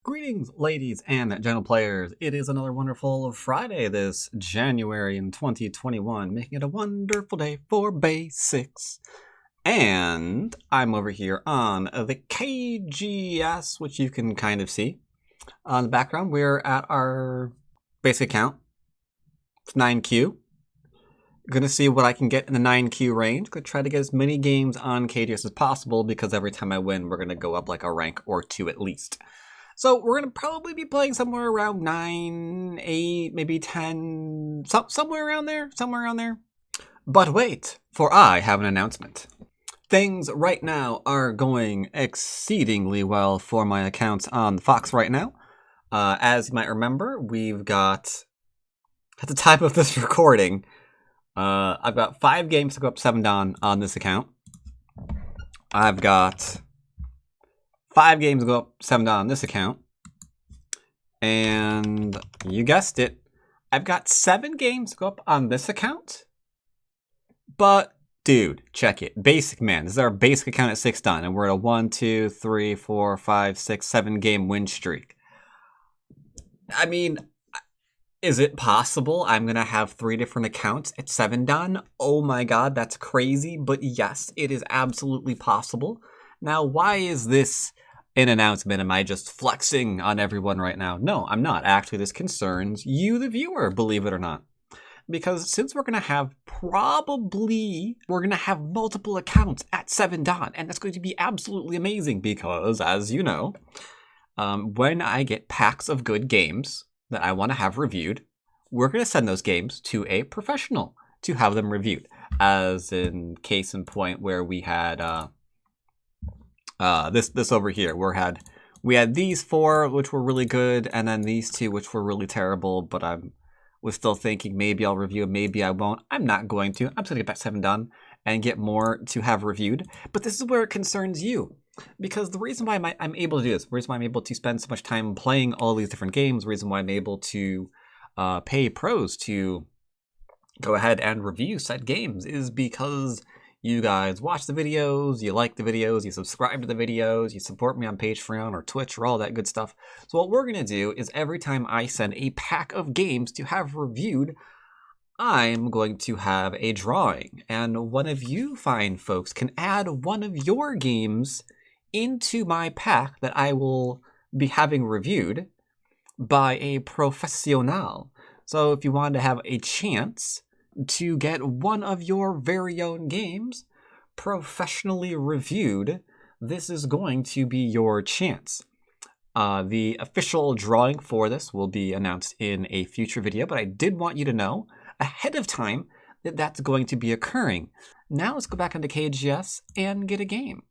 Greetings, ladies and gentle players. It is another wonderful Friday this January in 2021, making it a wonderful day for basics. And I'm over here on the KGS, which you can kind of see. On the background, we're at our basic count. It's 9Q. Gonna see what I can get in the 9Q range. Gonna try to get as many games on KGS as possible because every time I win, we're gonna go up like a rank or two at least. So we're going to probably be playing somewhere around 9, 8, maybe 10, somewhere around there, But wait, for I have an announcement. Things right now are going exceedingly well for my accounts on Fox right now. As you might remember, we've got, at the time of this recording, I've got 5 games to go up 7 Dan on this account. I've got 5 games to go up 7 Dan on this account. And you guessed it, I've got 7 games to go up on this account. But, dude, check it. Basic, man. This is our basic account at 6 Dan. And we're at a 1, 2, 3, 4, 5, 6, 7 game win streak. I mean, is it possible I'm going to have 3 different accounts at 7 Dan? Oh my god, that's crazy. But yes, it is absolutely possible. Now, why is this an announcement? Am I just flexing on everyone right now? No, I'm not. Actually, this concerns you, the viewer, believe it or not. Because since we're going to have multiple accounts at 7 Dan, and that's going to be absolutely amazing because, as you know, when I get packs of good games that I want to have reviewed, we're going to send those games to a professional to have them reviewed. As in case in point where we had this over here. We had these 4 which were really good, and then these 2 which were really terrible. But I was still thinking maybe I'll review them, maybe I won't. I'm not going to. I'm just gonna get back 7 done and get more to have reviewed. But this is where it concerns you, because the reason why I'm able to do this, the reason why I'm able to spend so much time playing all these different games, the reason why I'm able to pay pros to go ahead and review said games is because you guys watch the videos, you like the videos, you subscribe to the videos, you support me on Patreon or Twitch or all that good stuff. So what we're going to do is every time I send a pack of games to have reviewed, I'm going to have a drawing. And one of you fine folks can add one of your games into my pack that I will be having reviewed by a professional. So if you want to have a chance to get one of your very own games professionally reviewed, this is going to be your chance. The official drawing for this will be announced in a future video, but I did want you to know ahead of time that that's going to be occurring. Now let's go back into KGS and get a game.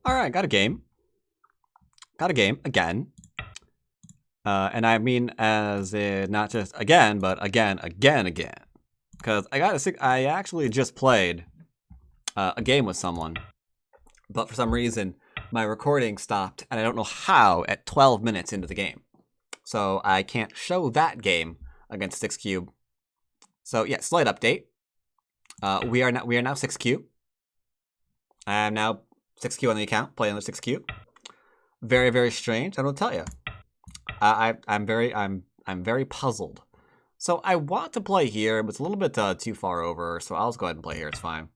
All right, got a game. Again. And I mean as in not just again, but again. Because I actually just played a game with someone, but for some reason my recording stopped, and I don't know how at 12 minutes into the game. So I can't show that game against 6Cube. So yeah, slight update. We are now 6Q. I am now 6Q on the account, playing with 6Q. Very, very strange, I don't tell you. I'm very puzzled. So I want to play here, but it's a little bit too far over, so I'll just go ahead and play here, it's fine.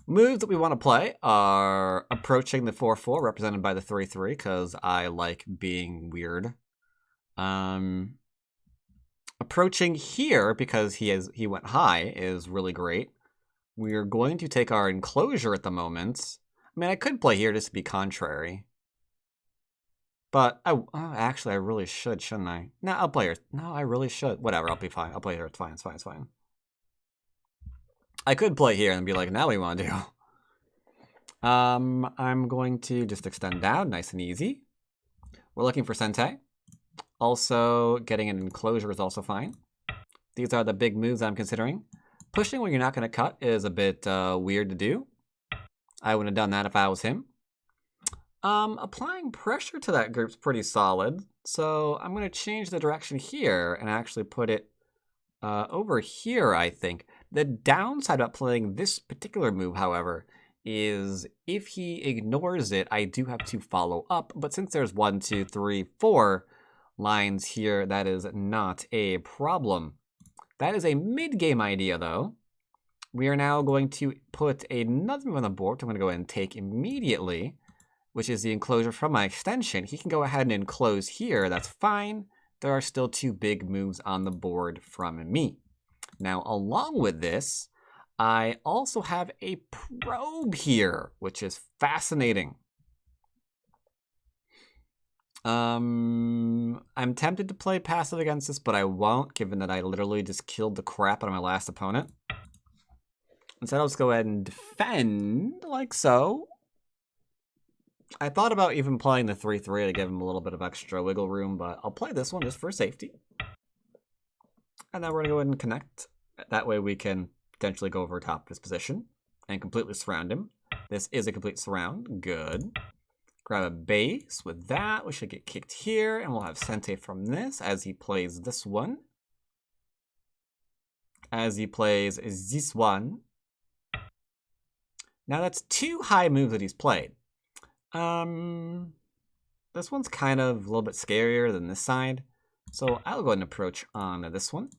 Moves that we want to play are approaching the 4-4, represented by the 3-3, because I like being weird. Approaching here, because he went high, is really great. We're going to take our enclosure at the moment. I mean, I could play here just to be contrary. But, actually, I really should, shouldn't I? No, I'll play here. No, I really should. Whatever, I'll be fine. I'll play here. It's fine. I could play here and be like, now what do you want to do? I'm going to just extend down, nice and easy. We're looking for Sente. Also, getting an enclosure is also fine. These are the big moves I'm considering. Pushing when you're not going to cut is a bit weird to do. I wouldn't have done that if I was him. Applying pressure to that group's pretty solid, so I'm going to change the direction here and actually put it over here, I think. The downside about playing this particular move, however, is if he ignores it, I do have to follow up. But since there's 1, 2, 3, 4 lines here, that is not a problem. That is a mid-game idea, though. We are now going to put another move on the board, which I'm going to go ahead and take immediately, which is the enclosure from my extension. He can go ahead and enclose here. That's fine. There are still 2 big moves on the board from me. Now, along with this, I also have a probe here, which is fascinating. I'm tempted to play passive against this, but I won't, given that I literally just killed the crap out of my last opponent. Instead, I'll just go ahead and defend, like so. I thought about even playing the 3-3 to give him a little bit of extra wiggle room, but I'll play this one just for safety. And then we're going to go ahead and connect. That way we can potentially go over top this position and completely surround him. This is a complete surround. Good. Grab a base with that. We should get kicked here, and we'll have Sente from this as he plays this one. As he plays this one. Now that's 2 high moves that he's played. This one's kind of a little bit scarier than this side. So I'll go ahead and approach on this one.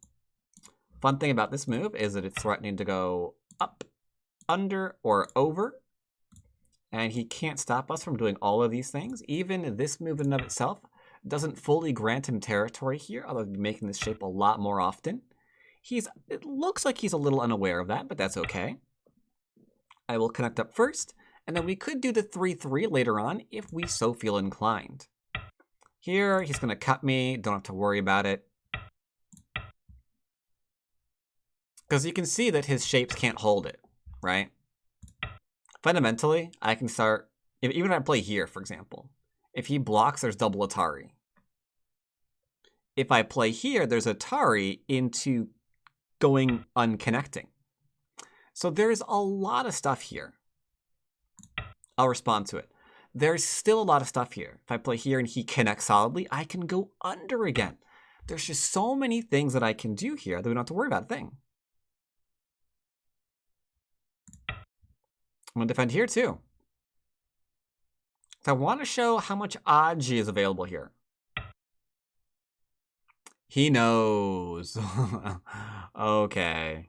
Fun thing about this move is that it's threatening to go up, under, or over. And he can't stop us from doing all of these things. Even this move in and of itself doesn't fully grant him territory here, although making this shape a lot more often. It looks like he's a little unaware of that, but that's okay. I will connect up first, and then we could do the 3-3 later on if we so feel inclined. Here, he's going to cut me. Don't have to worry about it. Because you can see that his shapes can't hold it, right? Fundamentally, I can start, even if I play here, for example. If he blocks, there's double Atari. If I play here, there's Atari into going unconnecting. So there's a lot of stuff here. I'll respond to it. There's still a lot of stuff here. If I play here and he connects solidly, I can go under again. There's just so many things that I can do here that we don't have to worry about a thing. I'm going to defend here too. So I want to show how much Aji is available here. He knows. Okay.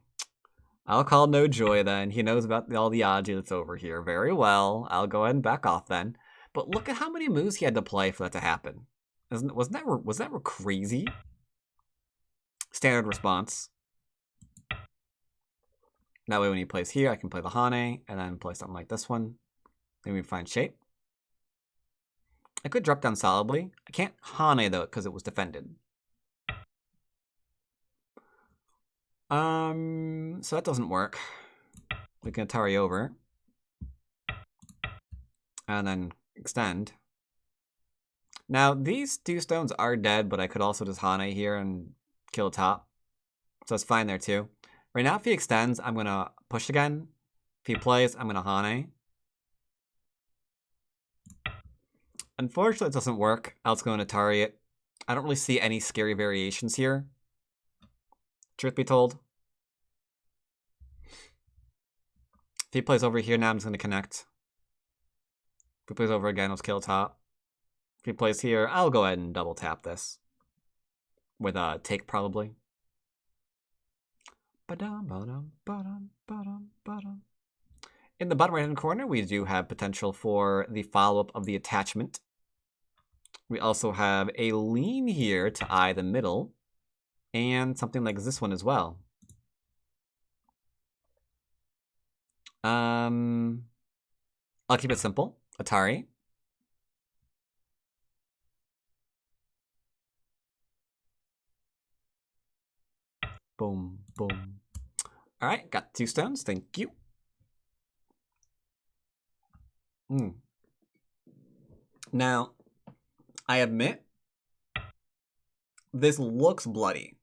I'll call no joy then. He knows about all the Aji that's over here. Very well. I'll go ahead and back off then. But look at how many moves he had to play for that to happen. Was that crazy? Standard response. That way when he plays here, I can play the Hane, and then play something like this one. Then we find shape. I could drop down solidly. I can't Hane, though, because it was defended. So that doesn't work. We can Atari over. And then extend. Now, these 2 stones are dead, but I could also just Hane here and kill the top. So it's fine there, too. Right now, if he extends, I'm going to push again. If he plays, I'm going to Hane. Unfortunately, it doesn't work. I'll just go and Atari it. I don't really see any scary variations here. Truth be told. If he plays over here now, I'm just going to connect. If he plays over again, let's kill top. If he plays here, I'll go ahead and double tap this. With a take, probably. In the bottom right-hand corner, we do have potential for the follow-up of the attachment. We also have a lean here to eye the middle. And something like this one as well. I'll keep it simple. Atari. Boom, boom. All right, got 2 stones. Thank you. Now, I admit, this looks bloody.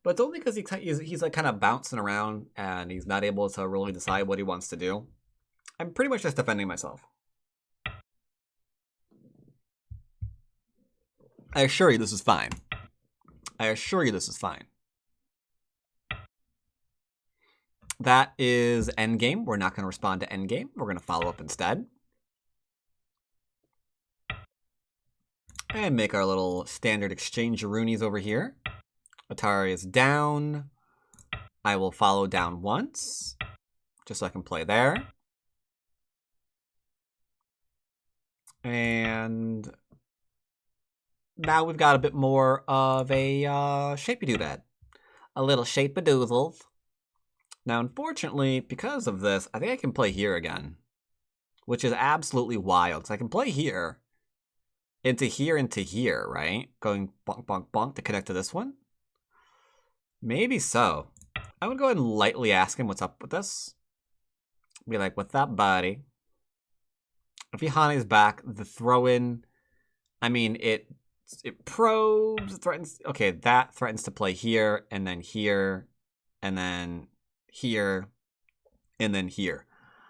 But it's only because he's like kind of bouncing around and he's not able to really decide what he wants to do. I'm pretty much just defending myself. I assure you this is fine. I assure you this is fine. That is endgame. We're not going to respond to endgame. We're going to follow up instead. And make our little standard exchange-a-roonies over here. Atari is down. I will follow down once, just so I can play there. And now we've got a bit more of a shapey-doodad. A little shape-a-doozles. Now, unfortunately, because of this, I think I can play here again, which is absolutely wild, because I can play here, into here, right? Going bonk, bonk, bonk to connect to this one? Maybe so. I would go ahead and lightly ask him what's up with this. Be like, what's up, buddy? If he Hane's back, the throw-in, I mean, it probes, threatens, okay, that threatens to play here, and then here, and then here, and then here.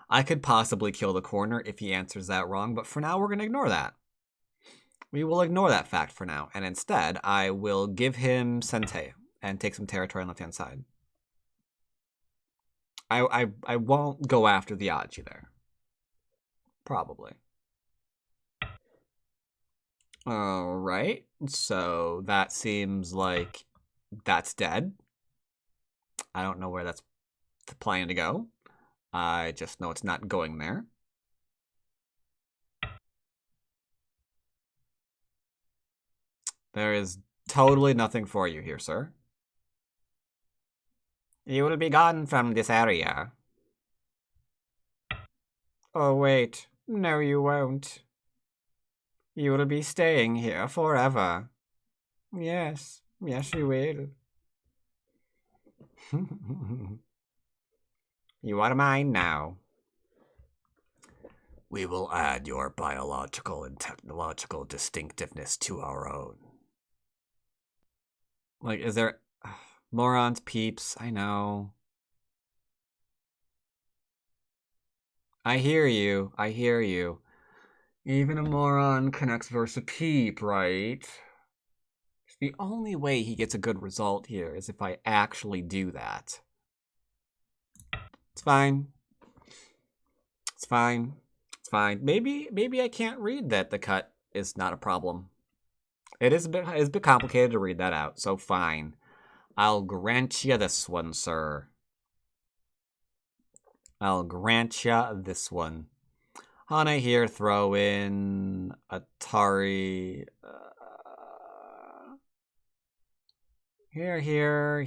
I could possibly kill the corner if he answers that wrong, but for now, we're going to ignore that. We will ignore that fact for now, and instead, I will give him Sente and take some territory on the left-hand side. I won't go after the Aji there. Probably. Alright, so that seems like that's dead. I don't know where that's planning to go. I just know it's not going there. There is totally nothing for you here, sir. You will be gone from this area. Oh, wait. No, you won't. You will be staying here forever. Yes. Yes, you will. You are mine now. We will add your biological and technological distinctiveness to our own. Like, is there... Morons, peeps, I know. I hear you. I hear you. Even a moron connects versus a peep, right? The only way he gets a good result here is if I actually do that. It's fine. It's fine. It's fine. Maybe I can't read that the cut is not a problem. It's a bit complicated to read that out, so fine. I'll grant you this one, sir. I'll grant you this one. Hana here, throw in Atari. Here.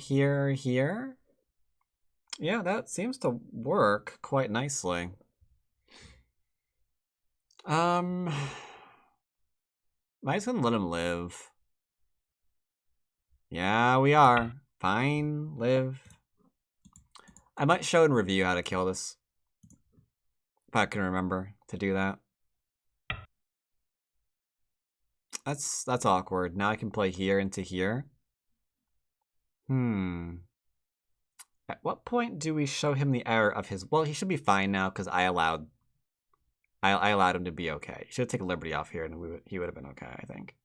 Yeah, that seems to work quite nicely. I'm just gonna let him live. Yeah, we are. Fine, live. I might show and review how to kill this. If I can remember to do that. That's awkward. Now I can play here into here. At what point do we show him the error of his... Well, he should be fine now because I allowed him to be okay. He should have taken Liberty off here and he would have been okay, I think.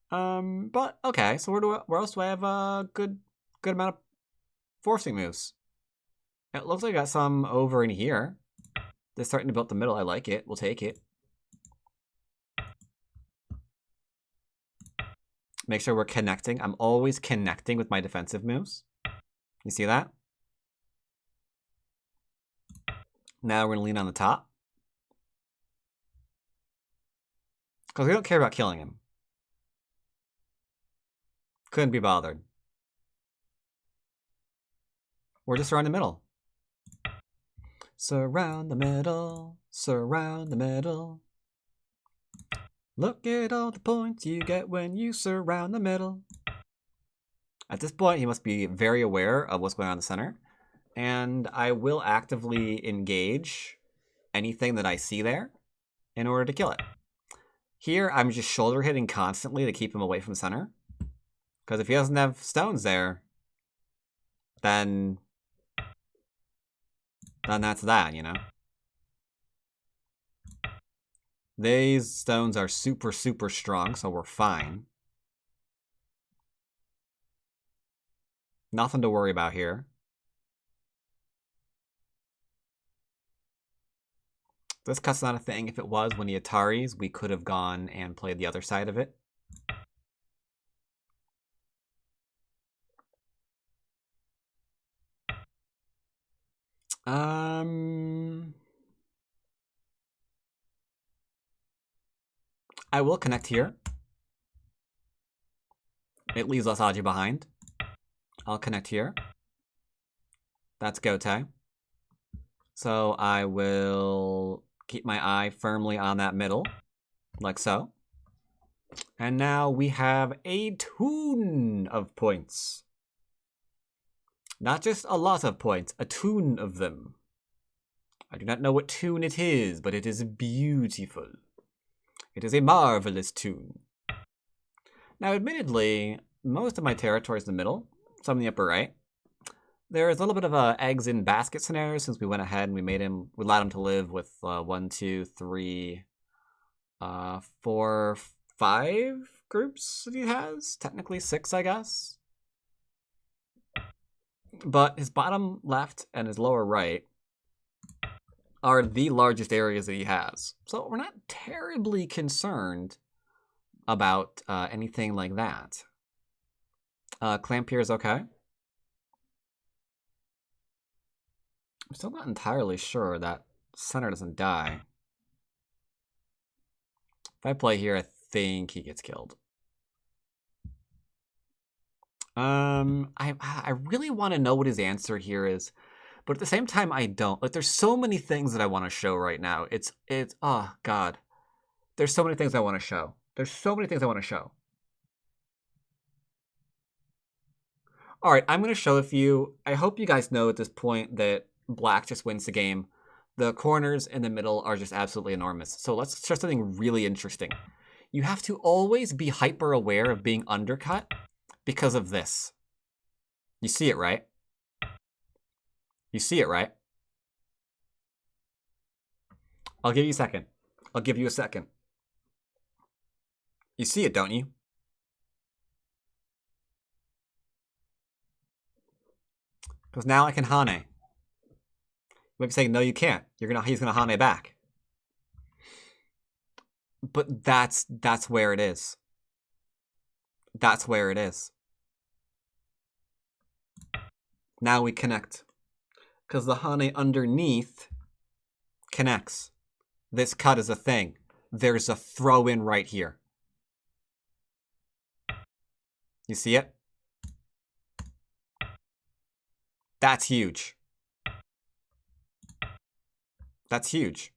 But okay, so where else do I have a good amount of forcing moves? It looks like I got some over in here. They're starting to build the middle. I like it. We'll take it. Make sure we're connecting. I'm always connecting with my defensive moves. You see that? Now we're going to lean on the top. Because we don't care about killing him. Couldn't be bothered. We're just around the middle. Surround the middle. Surround the middle. Look at all the points you get when you surround the middle. At this point, he must be very aware of what's going on in the center. And I will actively engage anything that I see there in order to kill it. Here, I'm just shoulder hitting constantly to keep him away from center. Because if he doesn't have stones there, then that's that, you know? These stones are super, super strong, so we're fine. Nothing to worry about here. This cut's not a thing. If it was, when the Ataris, we could have gone and played the other side of it. I will connect here. It leaves less Aji behind. I'll connect here. That's Gote. So I will keep my eye firmly on that middle, like so. And now we have a toon of points. Not just a lot of points, a toon of them. I do not know what toon it is, but it is beautiful. It is a marvelous toon. Now, admittedly, most of my territory is in the middle, some in the upper right. There is a little bit of a eggs in basket scenario since we went ahead and we allowed him to live with 1, 2, 3, 4, 5 groups that he has. Technically 6, I guess. But his bottom left and his lower right are the largest areas that he has. So we're not terribly concerned about anything like that. Clamp here is okay. I'm still not entirely sure that center doesn't die. If I play here, I think he gets killed. I really want to know what his answer here is, but at the same time, I don't. Like, there's so many things that I want to show right now. It's oh god, there's so many things I want to show. There's so many things I want to show. All right, I'm going to show a few. I hope you guys know at this point that Black just wins the game. The corners in the middle are just absolutely enormous. So let's show something really interesting. You have to always be hyper aware of being undercut because of this. You see it, right? You see it, right? I'll give you a second. I'll give you a second. You see it, don't you? Because now I can Hane. You might be saying, no, you can't. He's gonna Hane back. But that's where it is. That's where it is. Now we connect. Because the Hane underneath connects. This cut is a thing. There's a throw in right here. You see it? That's huge. That's huge.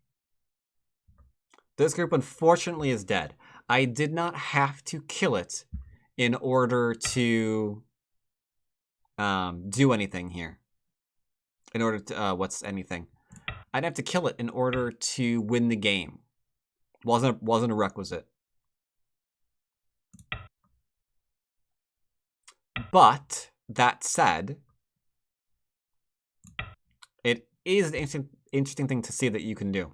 This group, unfortunately, is dead. I did not have to kill it in order to do anything here. In order to, what's anything? I'd have to kill it in order to win the game. Wasn't a requisite. But, that said, it is an interesting thing to see that you can do.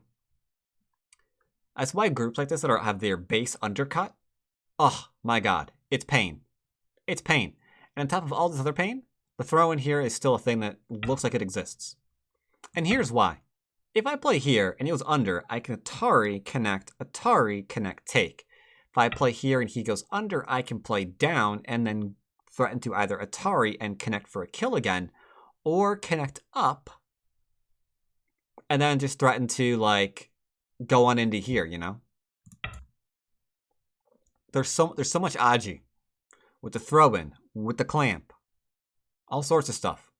That's why groups like this that have their base undercut, oh my god, it's pain. It's pain. And on top of all this other pain, the throw in here is still a thing that looks like it exists. And here's why. If I play here and he goes under, I can Atari, connect, take. If I play here and he goes under, I can play down and then threaten to either Atari and connect for a kill again, or connect up and then just threaten to, like, go on into here, you know? There's so much Aji with the throw-in, with the clamp, all sorts of stuff.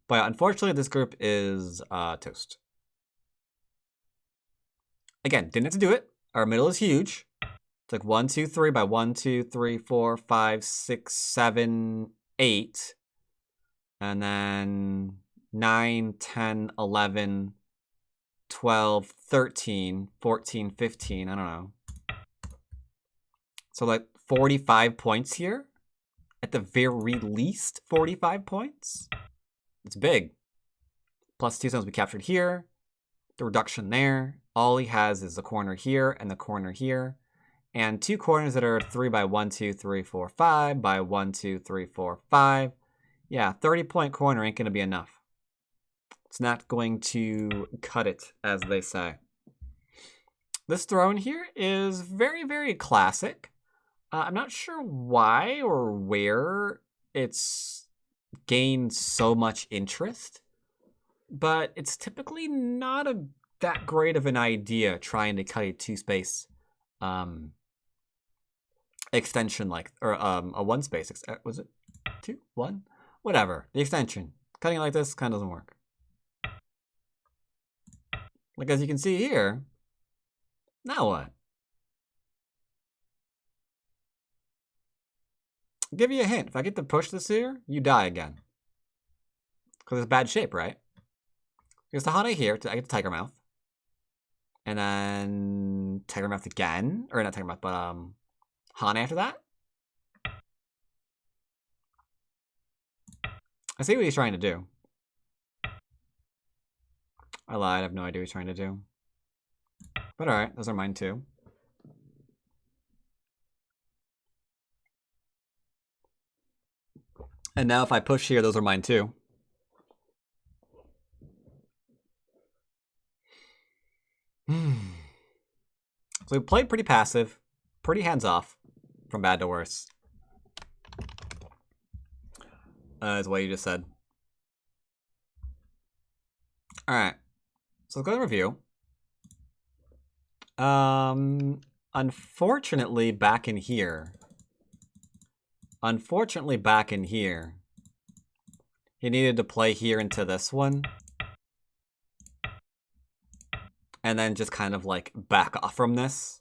But unfortunately, this group is toast. Again, didn't have to do it. Our middle is huge. It's like 1, 2, 3 by 1, 2, 3, 4, 5, 6, 7, 8. And then 9, 10, 11, 12, 13, 14, 15, I don't know. So like 45 points here. At the very least, 45 points. It's big. Plus 2 zones we captured here. The reduction there. All he has is the corner here and the corner here. And 2 corners that are 3 by 1, 2, 3, 4, 5 by 1, 2, 3, 4, 5. Yeah, 30-point corner ain't going to be enough. It's not going to cut it, as they say. This throne here is very, very classic. I'm not sure why or where it's gained so much interest, but it's typically not that great of an idea trying to cut a 2-space extension or a 1-space. Was it 2, 1? Whatever. The extension. Cutting it like this kind of doesn't work. Like as you can see here, now what? I'll give you a hint. If I get to push this here, you die again. Because it's bad shape, right? Here's the Hane here. I get the Tiger Mouth. And then Tiger Mouth again. Or not Tiger Mouth, but Hane after that. I see what he's trying to do. I lied. I have no idea what he's trying to do. But alright, those are mine too. And now if I push here, those are mine too. So we played pretty passive, pretty hands-off, from bad to worse. Is what you just said. Alright, so let's go to review. Unfortunately, back in here, he needed to play here into this one. And then just kind of like back off from this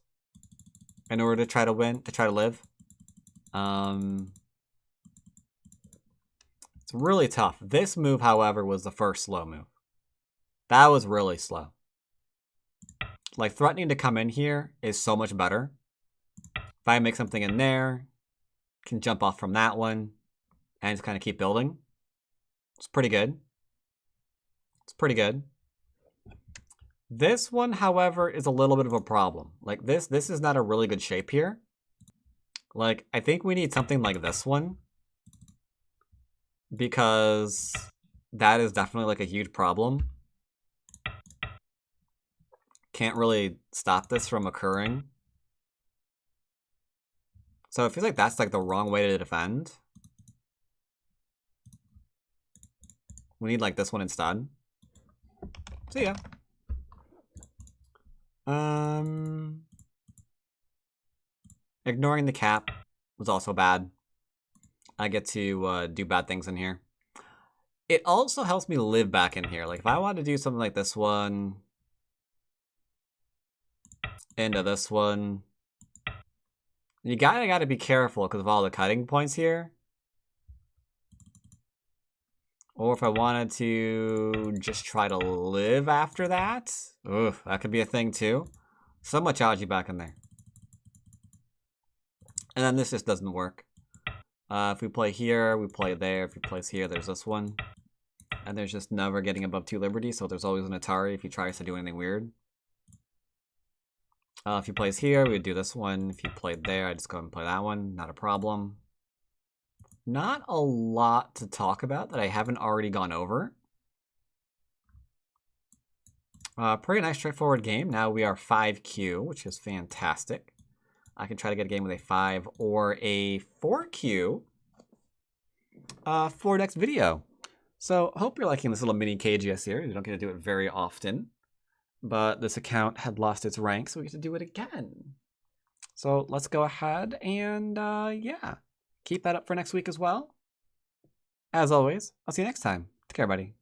in order to try to win, to try to live. It's really tough. This move, however, was the first slow move. That was really slow. Like, threatening to come in here is so much better. If I make something in there, can jump off from that one, and just kind of keep building. It's pretty good. It's pretty good. This one, however, is a little bit of a problem. Like, this is not a really good shape here. Like, I think we need something like this one. Because that is definitely, like, a huge problem. Can't really stop this from occurring. So it feels like that's like the wrong way to defend. We need like this one instead. So yeah. Ignoring the cap was also bad. I get to do bad things in here. It also helps me live back in here. Like if I want to do something like this one, into this one, you gotta be careful because of all the cutting points here. Or if I wanted to just try to live after that, oof, that could be a thing too. So much algae back in there. And then this just doesn't work. If we play here, we play there. If he plays here, there's this one. And there's just never getting above 2 Liberty, so there's always an Atari if he tries to do anything weird. If he plays here, we would do this one. If he played there, I'd just go ahead and play that one. Not a problem. Not a lot to talk about that I haven't already gone over. Pretty nice straightforward game. Now we are 5Q, which is fantastic. I can try to get a game with a 5 or a 4Q for next video. So hope you're liking this little mini KGS series. We don't get to do it very often. But this account had lost its rank, so we get to do it again. So let's go ahead and, yeah, keep that up for next week as well. As always, I'll see you next time. Take care, buddy.